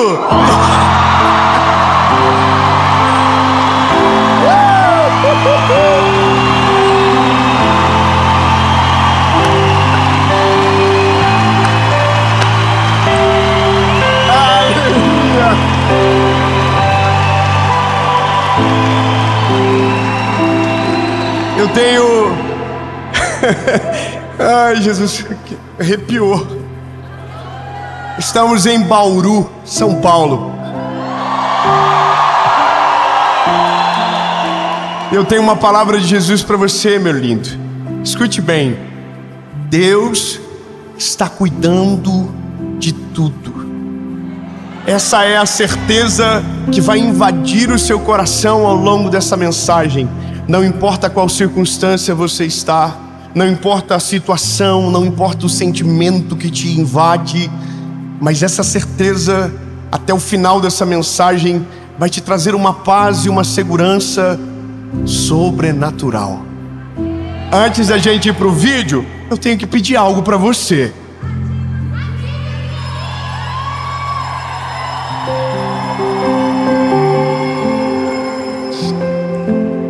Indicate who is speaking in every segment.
Speaker 1: Eu tenho... Ai, Jesus, arrepiou. Estamos em Bauru, São Paulo. Eu tenho uma palavra de Jesus para você, meu lindo. Escute bem. Deus está cuidando de tudo. Essa é a certeza que vai invadir o seu coração ao longo dessa mensagem. Não importa qual circunstância você está, não importa a situação, não importa o sentimento que te invade, mas essa certeza, até o final dessa mensagem, vai te trazer uma paz e uma segurança sobrenatural. Antes da gente ir para o vídeo, eu tenho que pedir algo para você.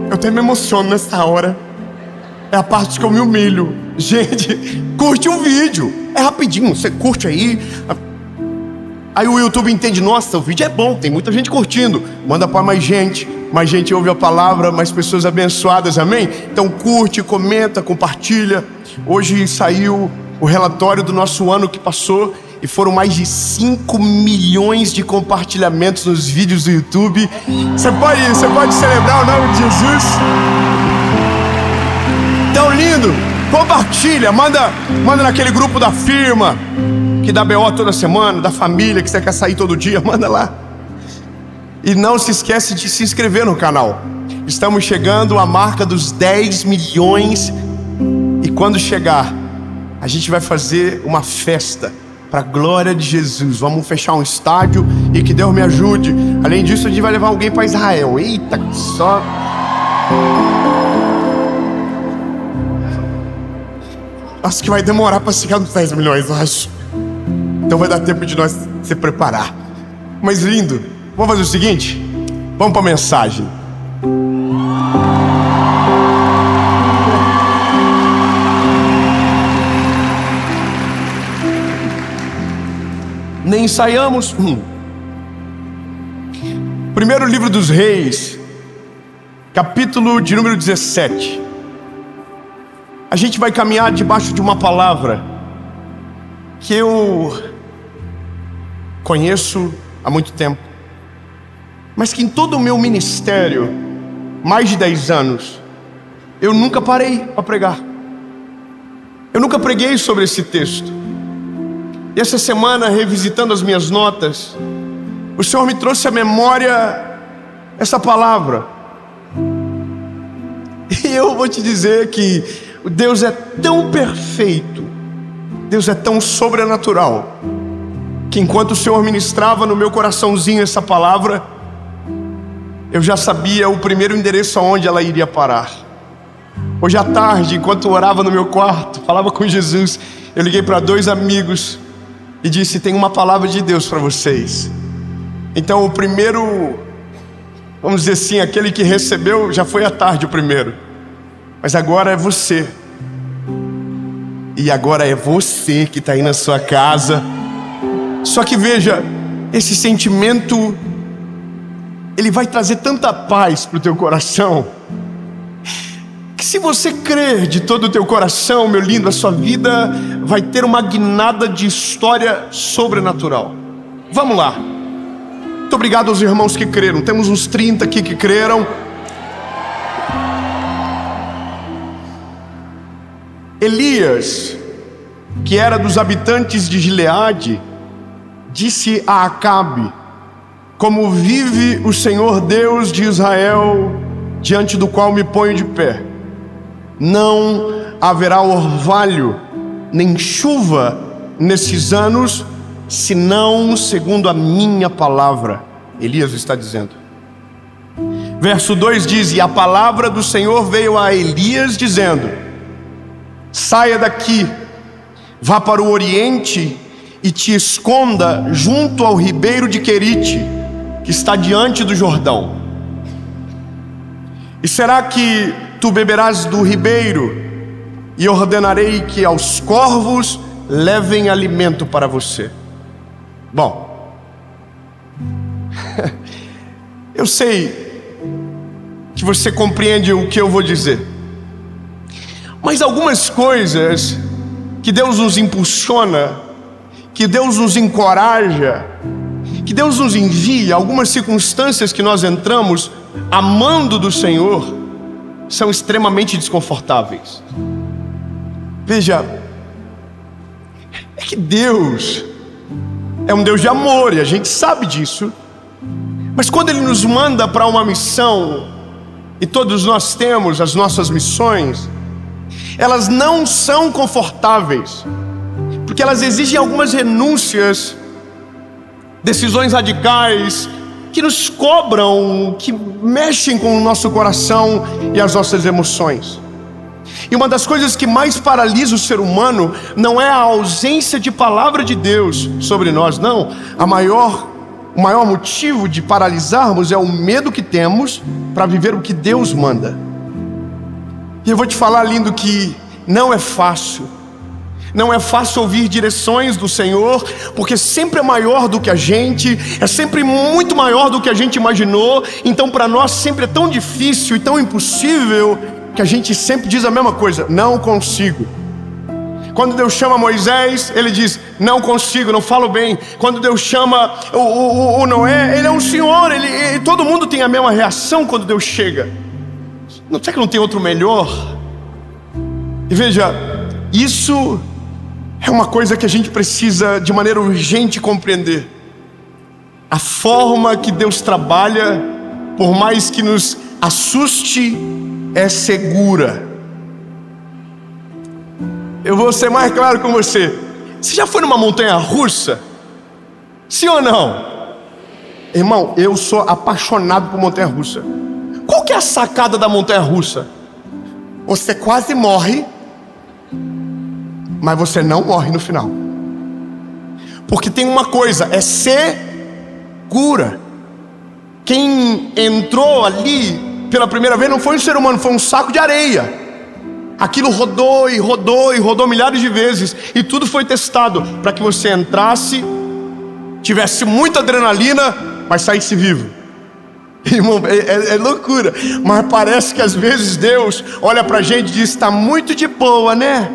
Speaker 1: Eu até me emociono nessa hora. É a parte que eu me humilho. Gente, curte um vídeo. É rapidinho, você curte aí. Aí o YouTube entende, nossa, o vídeo é bom, tem muita gente curtindo. Manda para mais gente ouve a palavra, mais pessoas abençoadas, amém? Então curte, comenta, compartilha. Hoje saiu o relatório do nosso ano que passou e foram mais de 5 milhões de compartilhamentos nos vídeos do YouTube. Você pode celebrar o nome de Jesus? Tão lindo! Compartilha, manda naquele grupo da firma que dá BO toda semana, da família que você quer sair todo dia, manda lá. E não se esquece de se inscrever no canal. Estamos chegando à marca dos 10 milhões e quando chegar, a gente vai fazer uma festa para a glória de Jesus. Vamos fechar um estádio e que Deus me ajude. Além disso, a gente vai levar alguém para Israel. Eita, só... Acho que vai demorar para chegar nos 10 milhões, eu acho. Então vai dar tempo de nós se preparar. Mas lindo, vamos fazer o seguinte? Vamos para a mensagem. Nem ensaiamos. Primeiro livro dos Reis, capítulo de número 17. A gente vai caminhar debaixo de uma palavra que eu conheço há muito tempo, mas que em todo o meu ministério, mais de 10 anos, eu nunca parei para pregar. Eu nunca preguei sobre esse texto. E essa semana, revisitando as minhas notas, o Senhor me trouxe à memória essa palavra. E eu vou te dizer que Deus é tão perfeito, Deus é tão sobrenatural, que enquanto o Senhor ministrava no meu coraçãozinho essa palavra, eu já sabia o primeiro endereço aonde ela iria parar. Hoje à tarde, enquanto eu orava no meu quarto, falava com Jesus, eu liguei para 2 amigos e disse: tem uma palavra de Deus para vocês. Então o primeiro, vamos dizer assim, aquele que recebeu, já foi à tarde o primeiro, mas agora é você. E agora é você que está aí na sua casa. Só que veja, esse sentimento, ele vai trazer tanta paz para o teu coração, que se você crer de todo o teu coração, meu lindo, a sua vida vai ter uma guinada de história sobrenatural. Vamos lá. Muito obrigado aos irmãos que creram. Temos uns 30 aqui que creram. Elias, que era dos habitantes de Gileade, disse a Acabe: como vive o Senhor Deus de Israel, diante do qual me ponho de pé, não haverá orvalho nem chuva nesses anos, senão segundo a minha palavra. Elias está dizendo. Verso 2 diz: e a palavra do Senhor veio a Elias dizendo: saia daqui, vá para o oriente e te esconda junto ao ribeiro de Querite, que está diante do Jordão. E será que tu beberás do ribeiro, e ordenarei que aos corvos levem alimento para você. Bom, eu sei que você compreende o que eu vou dizer, mas algumas coisas que Deus nos impulsiona, que Deus nos encoraja, que Deus nos envia, algumas circunstâncias que nós entramos amando do Senhor, são extremamente desconfortáveis. Veja, é que Deus é um Deus de amor, e a gente sabe disso. Mas quando Ele nos manda para uma missão, e todos nós temos as nossas missões, elas não são confortáveis, porque elas exigem algumas renúncias, decisões radicais, que nos cobram, que mexem com o nosso coração e as nossas emoções. E uma das coisas que mais paralisa o ser humano não é a ausência de palavra de Deus sobre nós, não. O maior motivo de paralisarmos é o medo que temos para viver o que Deus manda. E eu vou te falar, lindo, que não é fácil. Não é fácil ouvir direções do Senhor, porque sempre é maior do que a gente, é sempre muito maior do que a gente imaginou. Então para nós sempre é tão difícil e tão impossível, que a gente sempre diz a mesma coisa: não consigo. Quando Deus chama Moisés, ele diz: não consigo, não falo bem. Quando Deus chama o Noé, ele é um senhor, todo mundo tem a mesma reação quando Deus chega. Não sei que não tem outro melhor. E veja, isso é uma coisa que a gente precisa de maneira urgente compreender. A forma que Deus trabalha, por mais que nos assuste, é segura. Eu vou ser mais claro com você. Você já foi numa montanha russa? Sim ou não? Irmão, eu sou apaixonado por montanha russa. Qual que é a sacada da montanha russa? Você quase morre, mas você não morre no final. Porque tem uma coisa, é segura. Quem entrou ali pela primeira vez não foi um ser humano, foi um saco de areia. Aquilo rodou e rodou e rodou milhares de vezes, e tudo foi testado para que você entrasse, tivesse muita adrenalina, mas saísse vivo. Irmão, é loucura. Mas parece que às vezes Deus olha pra gente e diz: está muito de boa, né?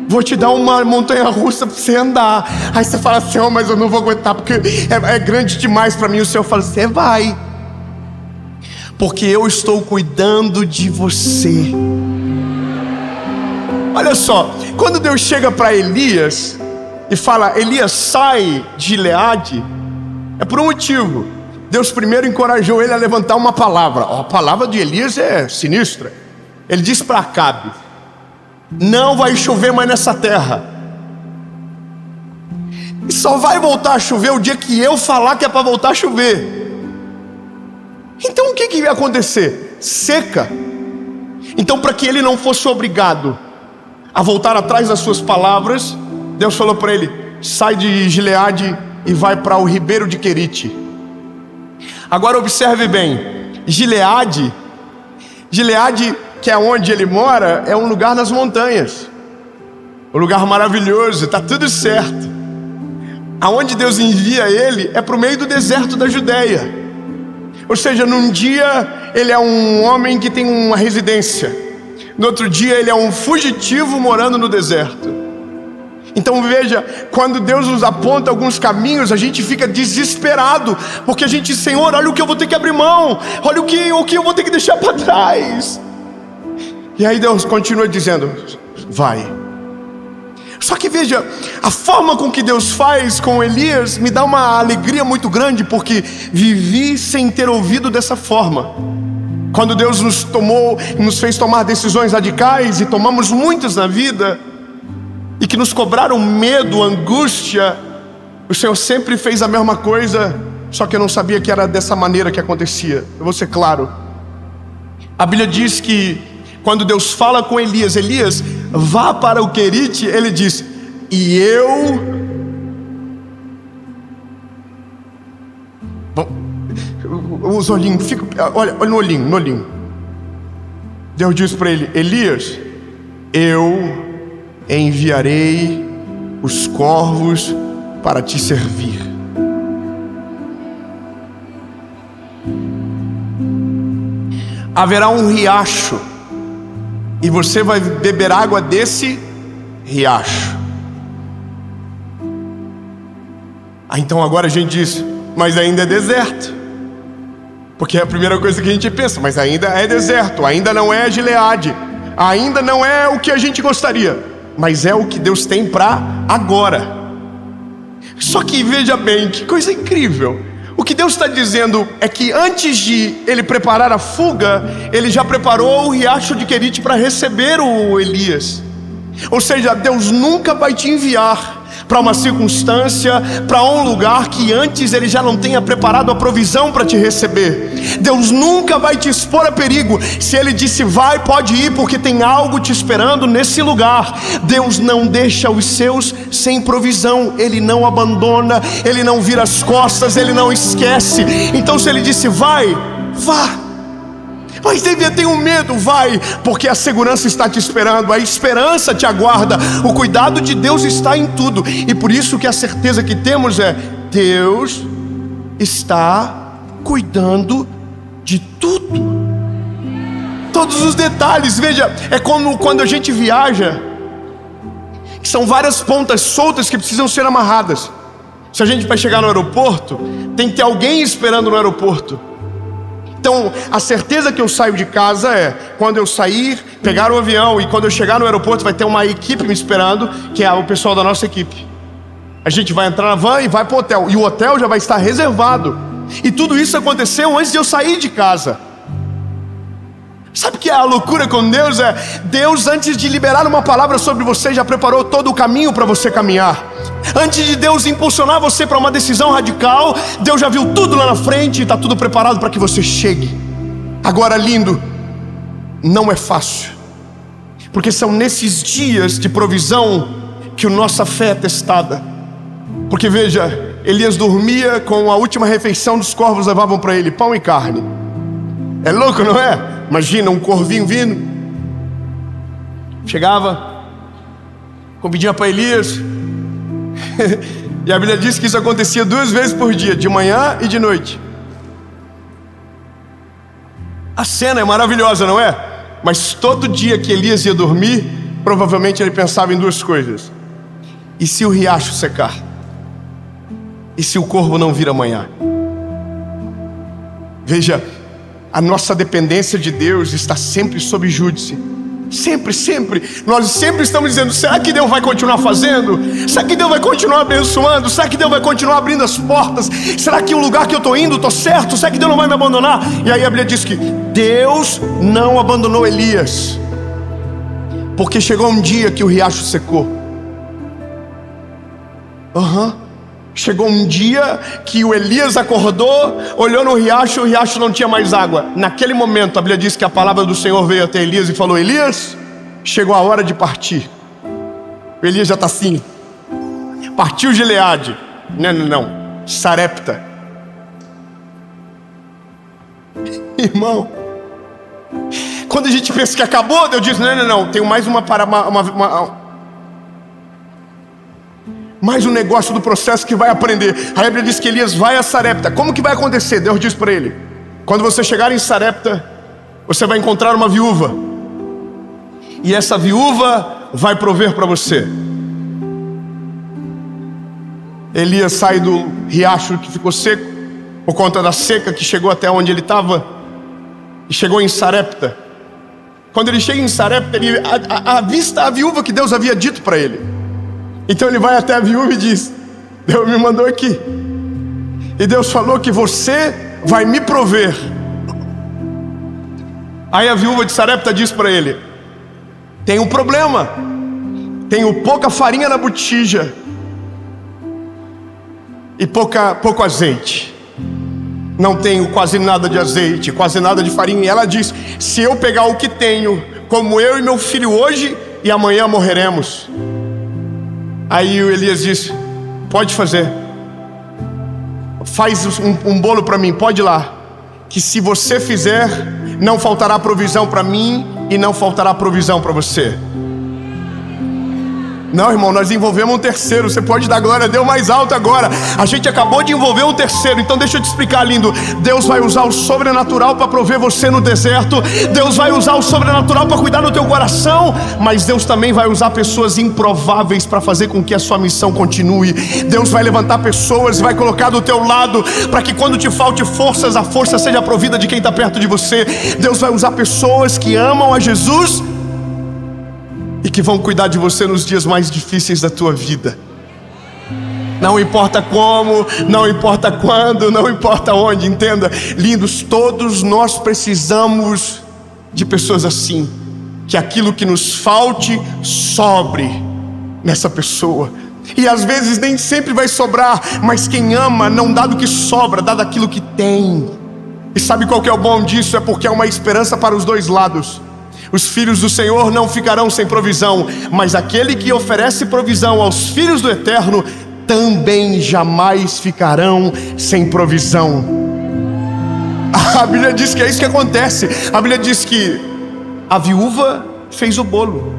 Speaker 1: Vou te dar uma montanha russa para você andar. Aí você fala assim: oh, mas eu não vou aguentar, porque é grande demais para mim. O Senhor fala: você vai, porque eu estou cuidando de você. Olha só, quando Deus chega para Elias e fala: Elias, sai de Gileade, é por um motivo. Deus primeiro encorajou ele a levantar uma palavra. A palavra de Elias é sinistra. Ele diz para Acabe: não vai chover mais nessa terra, e só vai voltar a chover o dia que eu falar que é para voltar a chover. Então o que ia acontecer? Seca. Então, para que ele não fosse obrigado a voltar atrás das suas palavras, Deus falou para ele: sai de Gileade e vai para o ribeiro de Querite. Agora observe bem, Gileade, que é onde ele mora, é um lugar nas montanhas, um lugar maravilhoso, está tudo certo. Aonde Deus envia ele é para o meio do deserto da Judéia. Ou seja, num dia ele é um homem que tem uma residência, no outro dia ele é um fugitivo morando no deserto. Então veja, quando Deus nos aponta alguns caminhos, a gente fica desesperado, porque a gente diz: Senhor, olha o que eu vou ter que abrir mão, olha o que eu vou ter que deixar para trás. E aí Deus continua dizendo: vai. Só que veja, a forma com que Deus faz com Elias me dá uma alegria muito grande, porque vivi sem ter ouvido dessa forma. Quando Deus nos fez tomar decisões radicais, e tomamos muitas na vida, e que nos cobraram medo, angústia, o Senhor sempre fez a mesma coisa, só que eu não sabia que era dessa maneira que acontecia. Eu vou ser claro. A Bíblia diz que quando Deus fala com Elias: Elias, vá para o Querite, ele diz: e eu Os olhinhos, olha no olhinho. Deus disse para ele: Elias, eu enviarei os corvos para te servir. Haverá um riacho e você vai beber água desse riacho. Então agora a gente diz: mas ainda é deserto. Porque é a primeira coisa que a gente pensa: mas ainda é deserto, ainda não é Gileade, ainda não é o que a gente gostaria, mas é o que Deus tem para agora. Só que veja bem, que coisa incrível. O que Deus está dizendo é que antes de Ele preparar a fuga, Ele já preparou o riacho de Querite para receber o Elias. Ou seja, Deus nunca vai te enviar para uma circunstância, para um lugar que antes Ele já não tenha preparado a provisão para te receber. Deus nunca vai te expor a perigo. Se Ele disse vai, pode ir, porque tem algo te esperando nesse lugar. Deus não deixa os seus sem provisão. Ele não abandona, Ele não vira as costas, Ele não esquece. Então se Ele disse vai, vá. Mas devia ter um medo, vai, porque a segurança está te esperando, a esperança te aguarda, o cuidado de Deus está em tudo. E por isso que a certeza que temos é: Deus está cuidando de tudo, todos os detalhes. Veja, é como quando a gente viaja, são várias pontas soltas que precisam ser amarradas. Se a gente vai chegar no aeroporto, tem que ter alguém esperando no aeroporto. Então, a certeza que eu saio de casa é: quando eu sair, pegar o avião, e quando eu chegar no aeroporto vai ter uma equipe me esperando, que é o pessoal da nossa equipe. A gente vai entrar na van e vai para o hotel, e o hotel já vai estar reservado. E tudo isso aconteceu antes de eu sair de casa. Sabe o que é a loucura com Deus? É Deus, antes de liberar uma palavra sobre você, já preparou todo o caminho para você caminhar. Antes de Deus impulsionar você para uma decisão radical, Deus já viu tudo lá na frente e está tudo preparado para que você chegue. Agora, lindo, não é fácil, porque são nesses dias de provisão que a nossa fé é testada. Porque veja, Elias dormia com a última refeição dos corvos, levavam para ele pão e carne. É louco, não é? Imagina um corvinho vindo, chegava, comidinha para Elias. E a Bíblia diz que isso acontecia 2 vezes por dia, de manhã e de noite. A cena é maravilhosa, não é? Mas todo dia que Elias ia dormir, provavelmente ele pensava em 2 coisas: e se o riacho secar? E se o corvo não vir amanhã? Veja, a nossa dependência de Deus está sempre sob júdice. Sempre, sempre. Nós sempre estamos dizendo: será que Deus vai continuar fazendo? Será que Deus vai continuar abençoando? Será que Deus vai continuar abrindo as portas? Será que o lugar que eu estou indo, estou certo? Será que Deus não vai me abandonar? E aí a Bíblia diz que Deus não abandonou Elias, porque chegou um dia que o riacho secou. Chegou um dia que o Elias acordou, olhou no riacho, o riacho não tinha mais água. Naquele momento a Bíblia diz que a palavra do Senhor veio até Elias e falou: Elias, chegou a hora de partir. O Elias já está assim: partiu Gileade. Não, Sarepta. Irmão, quando a gente pensa que acabou, Deus diz: não, tenho mais mais um negócio do processo que vai aprender. A Bíblia diz que Elias vai a Sarepta. Como que vai acontecer? Deus diz para ele: quando você chegar em Sarepta, você vai encontrar uma viúva, e essa viúva vai prover para você. Elias sai do riacho que ficou seco, por conta da seca que chegou até onde ele estava, e chegou em Sarepta. Quando ele chega em Sarepta, ele avista a viúva que Deus havia dito para ele. Então ele vai até a viúva e diz: Deus me mandou aqui, e Deus falou que você vai me prover. Aí a viúva de Sarepta diz para ele: tem um problema, tenho pouca farinha na botija e pouco azeite. Não tenho quase nada de azeite, quase nada de farinha. E ela diz: se eu pegar o que tenho, como eu e meu filho hoje, e amanhã morreremos. Aí o Elias disse: pode fazer. faz um bolo para mim, pode ir lá, que se você fizer, não faltará provisão para mim e não faltará provisão para você. Não, irmão, nós envolvemos um terceiro. Você pode dar glória a Deus mais alto agora. A gente acabou de envolver um terceiro. Então deixa eu te explicar, lindo. Deus vai usar o sobrenatural para prover você no deserto. Deus vai usar o sobrenatural para cuidar do teu coração. Mas Deus também vai usar pessoas improváveis para fazer com que a sua missão continue. Deus vai levantar pessoas e vai colocar do teu lado, para que quando te falte forças, a força seja provida de quem está perto de você. Deus vai usar pessoas que amam a Jesus e que vão cuidar de você nos dias mais difíceis da tua vida. Não importa como, não importa quando, não importa onde, entenda, lindos, todos nós precisamos de pessoas assim, que aquilo que nos falte, sobre nessa pessoa. E às vezes nem sempre vai sobrar, mas quem ama não dá do que sobra, dá daquilo que tem. E sabe qual que é o bom disso? É porque é uma esperança para os dois lados. Os filhos do Senhor não ficarão sem provisão, mas aquele que oferece provisão aos filhos do Eterno também jamais ficarão sem provisão. A Bíblia diz que é isso que acontece. A Bíblia diz que a viúva fez o bolo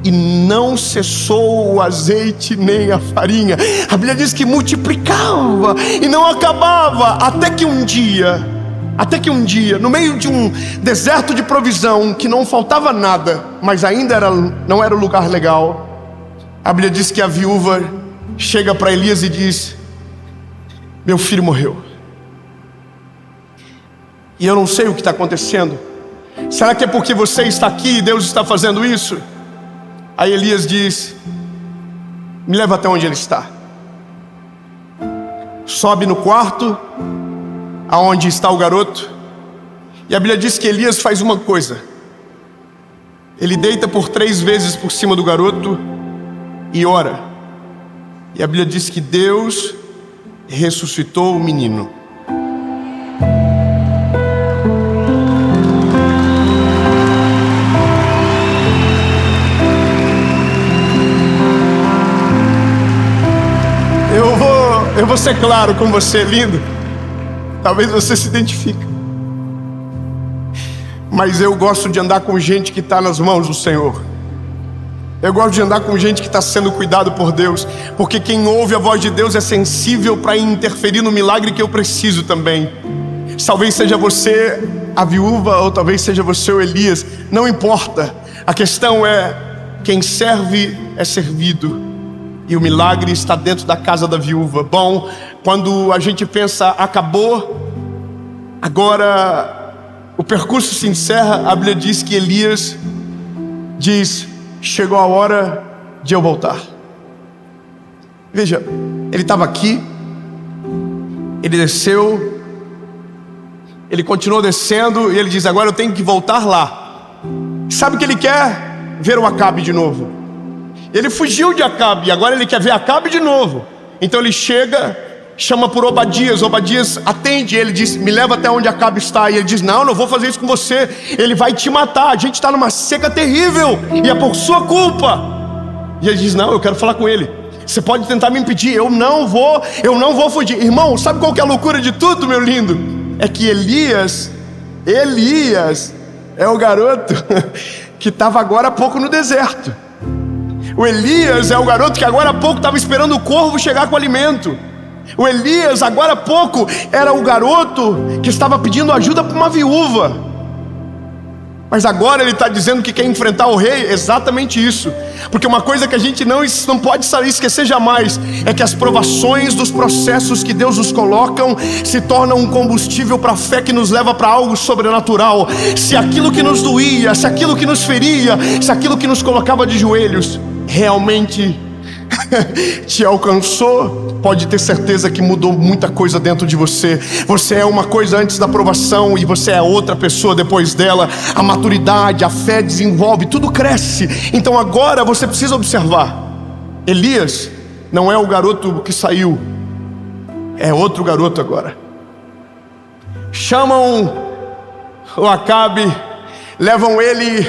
Speaker 1: e não cessou o azeite nem a farinha. A Bíblia diz que multiplicava e não acabava, até que um dia, no meio de um deserto de provisão, que não faltava nada, mas ainda não era o lugar legal, a Bíblia diz que a viúva chega para Elias e diz: meu filho morreu, e eu não sei o que está acontecendo. Será que é porque você está aqui e Deus está fazendo isso? Aí Elias diz: me leva até onde ele está. Sobe no quarto aonde está o garoto, e a Bíblia diz que Elias faz uma coisa: ele deita por 3 vezes por cima do garoto e ora. E a Bíblia diz que Deus ressuscitou o menino. Eu vou ser claro com você, lindo. Talvez você se identifique, mas eu gosto de andar com gente que está nas mãos do Senhor. Eu gosto de andar com gente que está sendo cuidado por Deus, porque quem ouve a voz de Deus é sensível para interferir no milagre que eu preciso também. Talvez seja você a viúva, ou talvez seja você o Elias, não importa. A questão é: quem serve é servido, e o milagre está dentro da casa da viúva. Bom, quando a gente pensa, acabou, agora o percurso se encerra, a Bíblia diz que Elias diz: chegou a hora de eu voltar. Veja, ele estava aqui, ele desceu, ele continuou descendo, e ele diz: agora eu tenho que voltar lá. Sabe o que ele quer? Ver o Acabe de novo. Ele fugiu de Acabe e agora ele quer ver Acabe de novo. Então ele chega, chama por Obadias. Obadias atende, ele diz: me leva até onde Acabe está. E ele diz: não vou fazer isso com você, ele vai te matar, a gente está numa seca terrível e é por sua culpa. E ele diz: não, eu quero falar com ele. Você pode tentar me impedir, eu não vou fugir. Irmão, sabe qual que é a loucura de tudo, meu lindo? É que Elias é o garoto que estava agora há pouco no deserto. O Elias é o garoto que agora há pouco estava esperando o corvo chegar com o alimento. O Elias agora há pouco era o garoto que estava pedindo ajuda para uma viúva. Mas agora ele está dizendo que quer enfrentar o rei. Exatamente isso. Porque uma coisa que a gente não pode esquecer jamais é que as provações dos processos que Deus nos colocam se tornam um combustível para a fé que nos leva para algo sobrenatural. Se aquilo que nos doía, se aquilo que nos feria, se aquilo que nos colocava de joelhos realmente te alcançou, pode ter certeza que mudou muita coisa dentro de você. Você é uma coisa antes da provação e você é outra pessoa depois dela. A maturidade, a fé desenvolve, tudo cresce. Então agora você precisa observar: Elias não é o garoto que saiu, é outro garoto agora. Chamam o Acabe, levam ele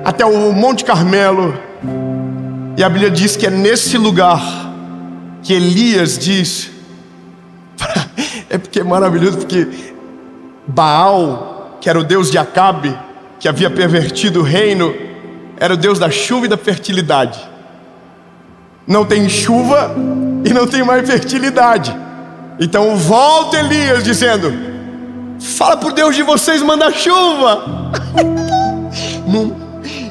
Speaker 1: até o Monte Carmelo. E a Bíblia diz que é nesse lugar que Elias diz É porque é maravilhoso, porque Baal, que era o deus de Acabe, que havia pervertido o reino, era o deus da chuva e da fertilidade. Não tem chuva e não tem mais fertilidade. Então volta Elias dizendo: fala pro Deus de vocês mandar chuva.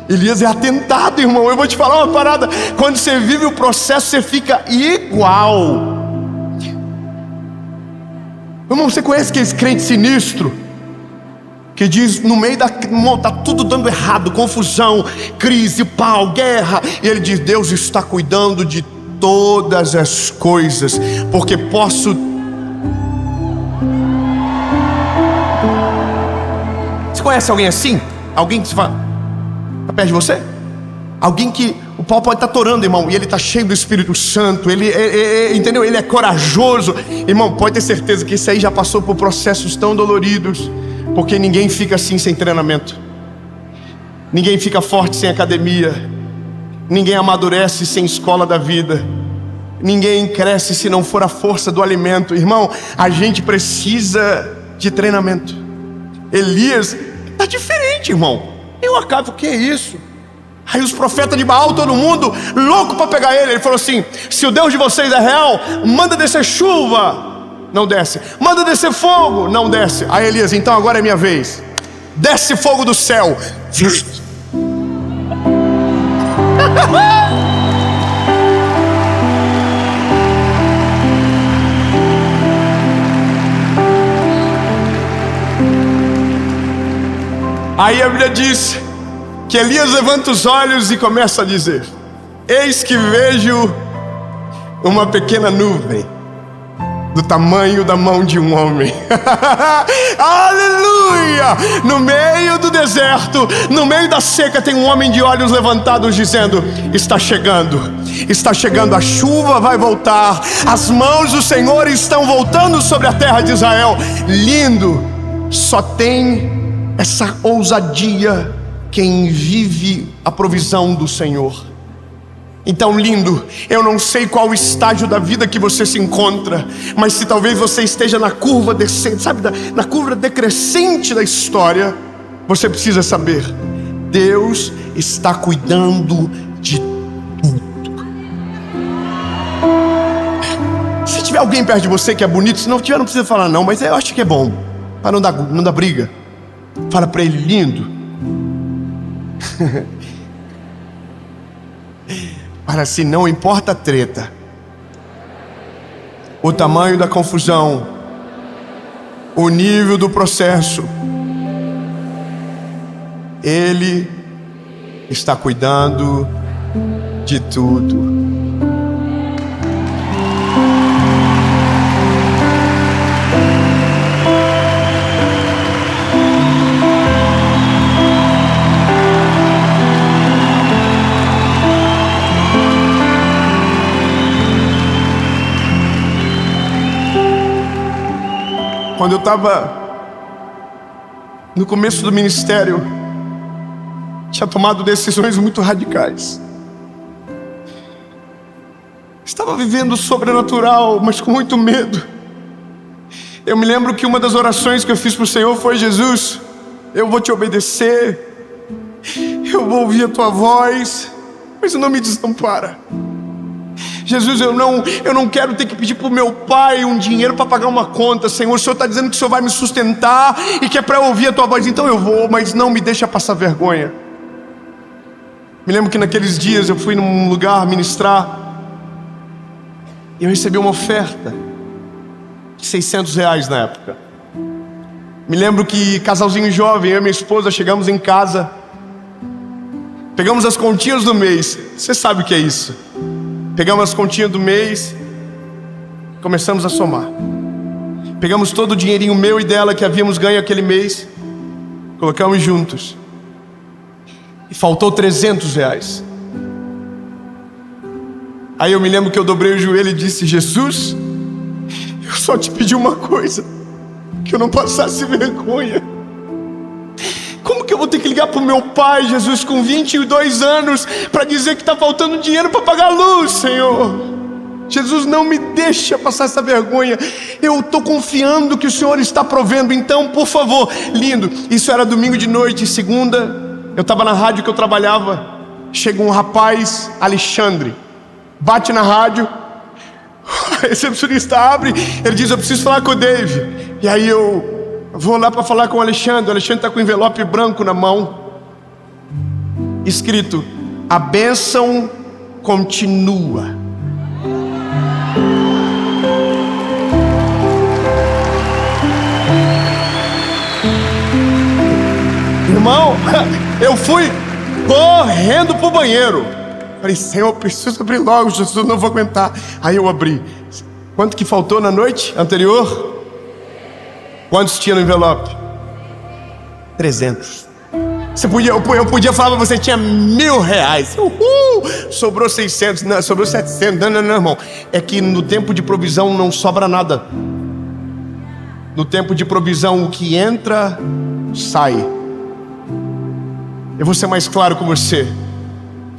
Speaker 1: Elias é atentado, irmão. Eu vou te falar uma parada: quando você vive o processo, você fica igual. Irmão, você conhece aquele crente sinistro que diz, no meio da... tá tudo dando errado, confusão, crise, pau, guerra, e ele diz: Deus está cuidando de todas as coisas, porque posso... Você conhece alguém assim? Alguém que se fala, tá perto de você? Alguém que o pau pode estar torando, irmão, e ele está cheio do Espírito Santo, entendeu? Ele é corajoso. Irmão, pode ter certeza que esse aí já passou por processos tão doloridos, porque ninguém fica assim sem treinamento. Ninguém fica forte sem academia. Ninguém amadurece sem escola da vida. Ninguém cresce se não for a força do alimento. Irmão, a gente precisa de treinamento. Elias está diferente, irmão. Eu acabo, o que é isso? Aí os profetas de Baal, todo mundo louco para pegar ele. Ele falou assim: se o Deus de vocês é real, manda descer chuva. Não desce. Manda descer fogo. Não desce. Aí Elias: então agora é minha vez. Desce fogo do céu. Aí a Bíblia diz que Elias levanta os olhos e começa a dizer: eis que vejo uma pequena nuvem do tamanho da mão de um homem. Aleluia! No meio do deserto, no meio da seca, tem um homem de olhos levantados dizendo: está chegando a chuva, vai voltar, as mãos do Senhor estão voltando sobre a terra de Israel. Lindo! Só tem essa ousadia quem vive a provisão do Senhor. Então, lindo, eu não sei qual estágio da vida que você se encontra, mas se talvez você esteja na curva descente, sabe, na curva decrescente da história, você precisa saber: Deus está cuidando de tudo. Se tiver alguém perto de você que é bonito, se não tiver, não precisa falar não, mas eu acho que é bom, para não dar briga. Fala para ele: lindo. Para assim, não importa a treta, o tamanho da confusão, o nível do processo, Ele está cuidando de tudo. Quando eu estava no começo do ministério, tinha tomado decisões muito radicais. Estava vivendo o sobrenatural, mas com muito medo. Eu me lembro que uma das orações que eu fiz para o Senhor foi: Jesus, eu vou te obedecer, eu vou ouvir a tua voz, mas não me desampara. Jesus, eu não quero ter que pedir para o meu pai um dinheiro para pagar uma conta. Senhor, o Senhor está dizendo que o Senhor vai me sustentar e que é para eu ouvir a tua voz. Então eu vou, mas não me deixa passar vergonha. Me lembro que naqueles dias eu fui num lugar ministrar e eu recebi uma oferta de R$600 na época. Me lembro que, casalzinho jovem, eu e minha esposa chegamos em casa, pegamos as continhas do mês. Você sabe o que é isso? Pegamos as continhas do mês, começamos a somar. Pegamos todo o dinheirinho meu e dela que havíamos ganho aquele mês, colocamos juntos, e faltou R$300. Aí eu me lembro que eu dobrei o joelho e disse: Jesus, eu só te pedi uma coisa, que eu não passasse vergonha. Como que eu vou ter que ligar para o meu pai, Jesus, com 22 anos, para dizer que está faltando dinheiro para pagar a luz, Senhor? Jesus, não me deixa passar essa vergonha. Eu estou confiando que o Senhor está provendo. Então, por favor. Lindo. Isso era domingo de noite. Segunda, eu estava na rádio que eu trabalhava. Chega um rapaz, Alexandre, bate na rádio. O recepcionista abre. Ele diz: eu preciso falar com o Dave. E aí eu vou lá para falar com o Alexandre. O Alexandre está com um envelope branco na mão, escrito: a bênção continua. Irmão, eu fui correndo pro banheiro. Falei: Senhor, eu preciso abrir logo, Jesus, não vou aguentar. Aí eu abri. Quanto que faltou na noite anterior? Quantos tinha no envelope? 300. Eu podia falar pra você: tinha R$1.000. Sobrou 600, não, sobrou 700. Não, irmão. É que no tempo de provisão não sobra nada. No tempo de provisão, o que entra, sai. Eu vou ser mais claro com você.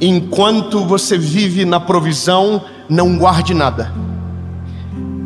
Speaker 1: Enquanto você vive na provisão, não guarde nada.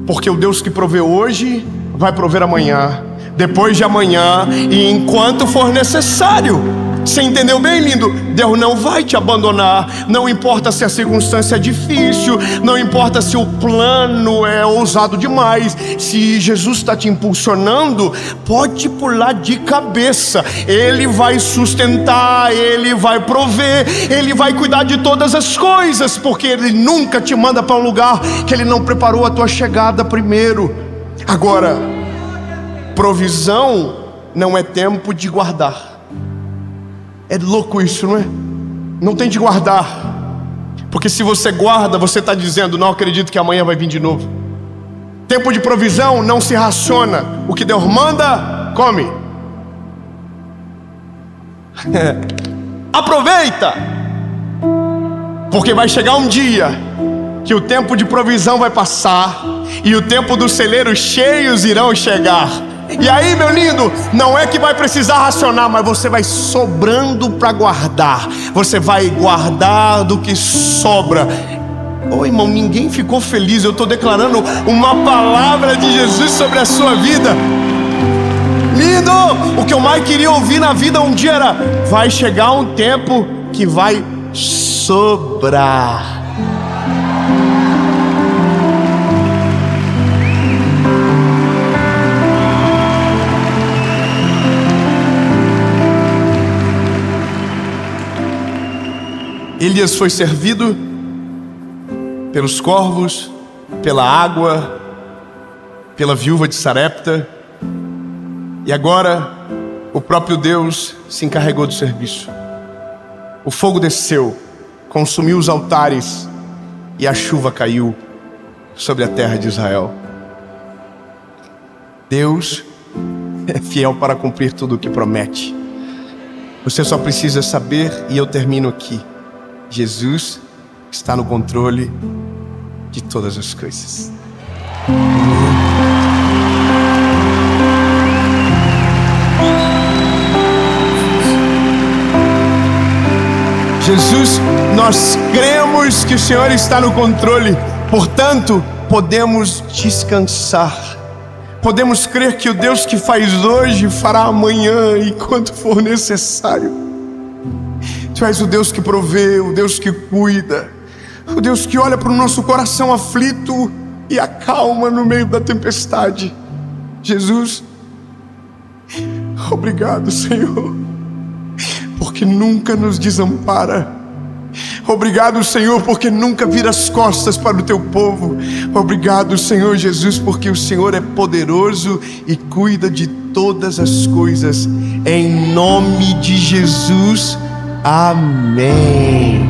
Speaker 1: Porque o Deus que provê hoje vai prover amanhã, depois de amanhã e enquanto for necessário. Você entendeu bem, lindo? Deus não vai te abandonar. Não importa se a circunstância é difícil, não importa se o plano é ousado demais. Se Jesus está te impulsionando, pode pular de cabeça. Ele vai sustentar, Ele vai prover, Ele vai cuidar de todas as coisas, porque Ele nunca te manda para um lugar que Ele não preparou a tua chegada primeiro. Agora, provisão não é tempo de guardar. É louco isso, não é? Não tem de guardar. Porque se você guarda, você está dizendo: não acredito que amanhã vai vir de novo. Tempo de provisão não se raciona. O que Deus manda, come. Aproveita. Porque vai chegar um dia que o tempo de provisão vai passar e o tempo dos celeiros cheios irão chegar. E aí, meu lindo, não é que vai precisar racionar, mas você vai sobrando para guardar. Você vai guardar do que sobra. Ô irmão, ninguém ficou feliz. Eu estou declarando uma palavra de Jesus sobre a sua vida. Lindo! O que eu mais queria ouvir na vida um dia era: vai chegar um tempo que vai sobrar. Elias foi servido pelos corvos, pela água, pela viúva de Sarepta, e agora o próprio Deus se encarregou do serviço. O fogo desceu, consumiu os altares e a chuva caiu sobre a terra de Israel. Deus é fiel para cumprir tudo o que promete. Você só precisa saber, e eu termino aqui: Jesus está no controle de todas as coisas. Jesus, nós cremos que o Senhor está no controle, portanto, podemos descansar. Podemos crer que o Deus que faz hoje fará amanhã, enquanto for necessário. Tu és o Deus que provê, o Deus que cuida, o Deus que olha para o nosso coração aflito e acalma no meio da tempestade. Jesus, obrigado, Senhor, porque nunca nos desampara. Obrigado, Senhor, porque nunca vira as costas para o teu povo. Obrigado, Senhor Jesus, porque o Senhor é poderoso e cuida de todas as coisas. Em nome de Jesus, amém.